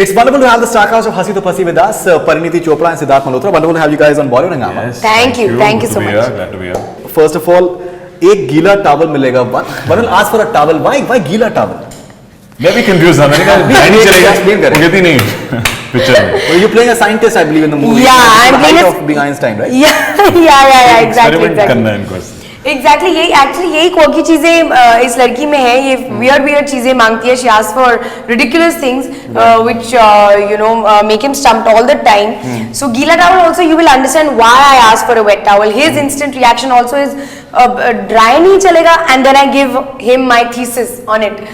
It's wonderful to have the star cast of Hasi to Phasi with us, Pariniti Chopra and Siddharth Malhotra. Wonderful to have you guys on Bollywood Hungama. Yes, Thank you so much. Glad to be here. First of all, एक गीला towel मिलेगा. One will ask for a towel. Why गीला towel? मैं भी confuse था. मैंने कहा नहीं चलेगा. वो कहती नहीं पिक्चर में. Well, you're playing a scientist, I believe, in the movie. Yeah, I'm playing of being Einstein, right? Yeah, exactly. करना है इनको. Exactly, यही quirky चीजें इस लड़की में है. ये weird चीजें मांगती है. She asks for ridiculous things, which make him stumped all the time. So Gila towel also, you will understand why I asked for a wet towel. His instant reaction also is dry नहीं चलेगा, and then I give him my thesis on it.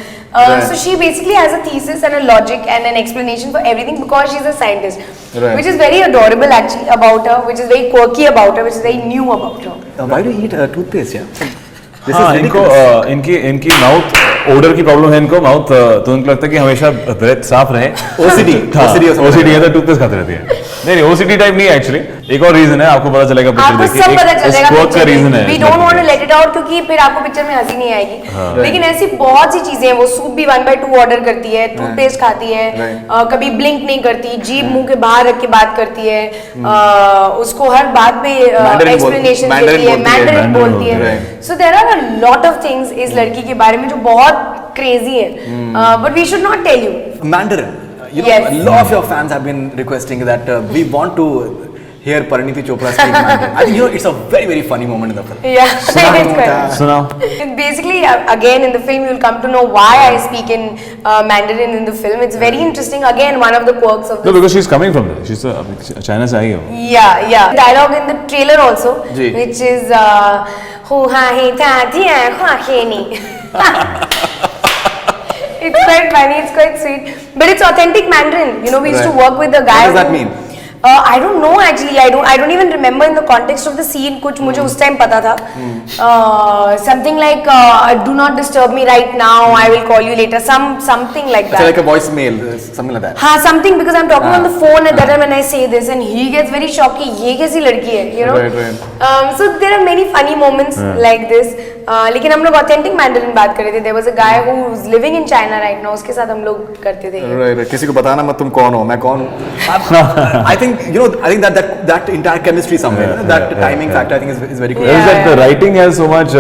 So she basically has a thesis and a logic and an explanation for everything because she's a scientist, which is very adorable actually about her, which is very quirky about her, which is very new about her. Why do you eat toothpaste? Yeah. हाँ, इनकी mouth order की problem है. इनको mouth तो उनको लगता है कि हमेशा ब्रेथ साफ रहे. OCD है तो टूथपेस्ट खाते रहती है. नहीं OCD टाइप नहीं है एक्चुअली. एक और रीजन है, आपको पता चलेगा पिक्चर देखिए. आपको सब पता चलेगा का रीजन है. We don't want to let it out क्योंकि फिर आपको पिक्चर में हंसी नहीं आएगी. लेकिन ऐसी बहुत सी चीजें हैं. वो सूप भी 1/2 ऑर्डर करती है, टूथपेस्ट खाती है, कभी ब्लिंक नहीं करती, जीभ मुंह के बाहर रख के बात करती है, उसको हर बात पे एक्सप्लेनेशन देती है, मैंडरिन बोलती है. So there are a lot of things इस लड़की के बारे में जो बहुत crazy है. But we should not tell you. Mandarin. A lot of your fans have been requesting that we want to hear Pariniti Chopra speak Mandarin. I think it's a very funny moment in the film. Yeah. सुनाओ. Basically, again in the film you will come to know why I speak in Mandarin in the film. It's very interesting. Again, one of the quirks of. No, because she's coming from there. She's China से आई है. Yeah. Dialogue in the trailer also, which is "Hu ha he ta ti ha he ni." It's quite funny. It's quite sweet, but it's authentic Mandarin. We used to work with the guy. What does that mean? I don't know actually. I don't even remember in the context of the scene. कुछ मुझे उस time पता था. Something like do not disturb me right now. I will call you later. Something like that. It's like a voicemail, something like that. हाँ, something because I'm talking on the phone at that time when I say this and he gets very shocked कि ये कैसी लड़की है, Right. So there are many funny moments like this. लेकिन हम लोग authentic Mandarin बात कर रहे थे. There was a guy who is living in China right now. उसके साथ हम लोग करते थे. Right. किसी को बताना मत तुम कौन हो, मैं कौन हूँ. I think that entire chemistry somewhere, that timing factor I think is very cool. Is that the writing has so much,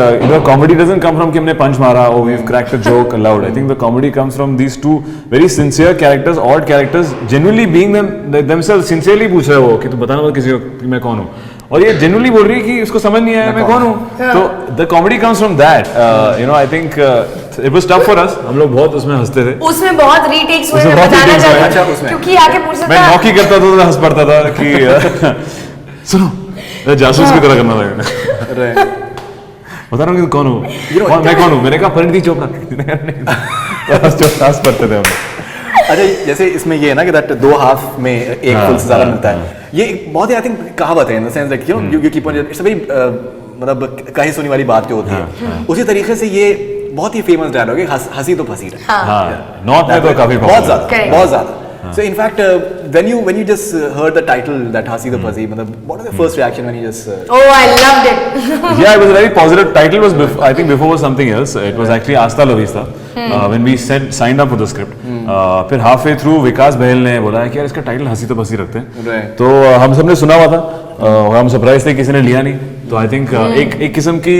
comedy doesn't come from कि हमने punch मारा or we've cracked a joke aloud. I think the comedy comes from these two very sincere characters, odd characters, genuinely being themselves, sincerely पूछ रहे हो कि तुम बताना मत किसी को कि मैं कौन हूँ. और ये genuinely बोल रही है कि उसको समझ नहीं आया मैं कौन हूँ. तो the comedy comes from that. I think it was tough for us. हम लोग बहुत उसमें हंसते थे. उसमें बहुत retakes हुए, मैं बताना चाहता हूँ क्योंकि आके पूछ सकता. मैं नौकी करता था तो हंस पड़ता था कि सुनो जासूस की तरह करना लगा. बता रहा हूँ कि कौन हूँ. मैं कौन हूँ. मैंने कहा परिणीति चोपड़ा. हंस पड़ते थे हम. अच्छा, जैसे इसमें ये है ना कि दैट 2 हाफ में एक फुल से ज्यादा मिलता है. ये बहुत ही आई थिंक कहावत है in the sense that you keep on, it's very मतलब कहीं सुनी वाली बात जो होती है. उसी तरीके से ये बहुत ही फेमस डायलॉग है हंसी तो फंसी रहे. नॉर्थ में तो काफी बहुत ज्यादा. So in fact, when you just heard the title that Hasi to Phasi, what was your first reaction when you just? Oh, I loved it. Yeah, it was a very positive. Title was I think before was something else. It was actually Asta La Vista. When we signed up for the script. फिर halfway through विकास बहल ने बोला है कि यार इसका title हंसी तो फंसी रखते हैं. तो हम सबने सुना हुआ था. हम सरप्राइज थे किसी ने लिया नहीं. तो आई थिंक एक किस्म की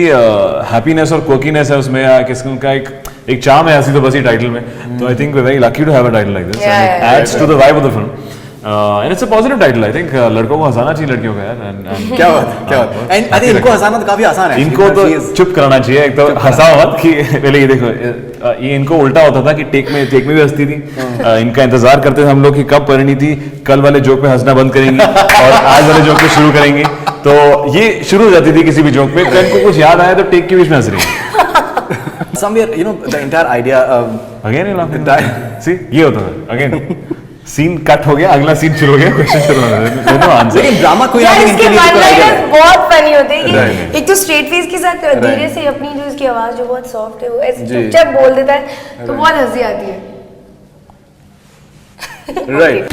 हैप्पीनेस और क्वर्कीनेस है उसमें, या किस्म का एक चार्म है हंसी तो फंसी टाइटल में. तो I think we very lucky to have a title like this and it adds to the vibe of the film. And it's a positive title. I think लड़कों को हंसाना चाहिए लड़कियों को यार. And क्या बात. And I think इनको हंसाना तो काफी आसान है. इनको तो चुप कराना चाहिए. एक तो हंसाओ मत कि पहले ये देखो, ये इनको उल्टा होता था कि टेक में भी हंसती थी. इनका इंतजार करते थे हम लोग कि कब परिणीति कल वाले जोक पे हंसना बंद करेंगी और आज वाले जोक पे शुरू करेंगी. तो ये शुरू हो जाती थी किसी भी जोक पे. तो इनको कुछ याद आया तो टेक के बीच में हंस रही है. Somewhere, the entire idea. Again, see, ये होता था. Again. सीन कट हो गया, अगला सीन शुरू हो गया, क्वेश्चन शुरू हो गया. दोनों आंसर. लेकिन ड्रामा कोई ना इसके वन-लाइनर्स बहुत फनी होते हैं. एक तो स्ट्रेट फेस के साथ धीरे से अपनी जो इसकी आवाज जो बहुत सॉफ्ट है वो ऐसे चुपचाप बोल देता है तो बहुत हंसी आती है. Right.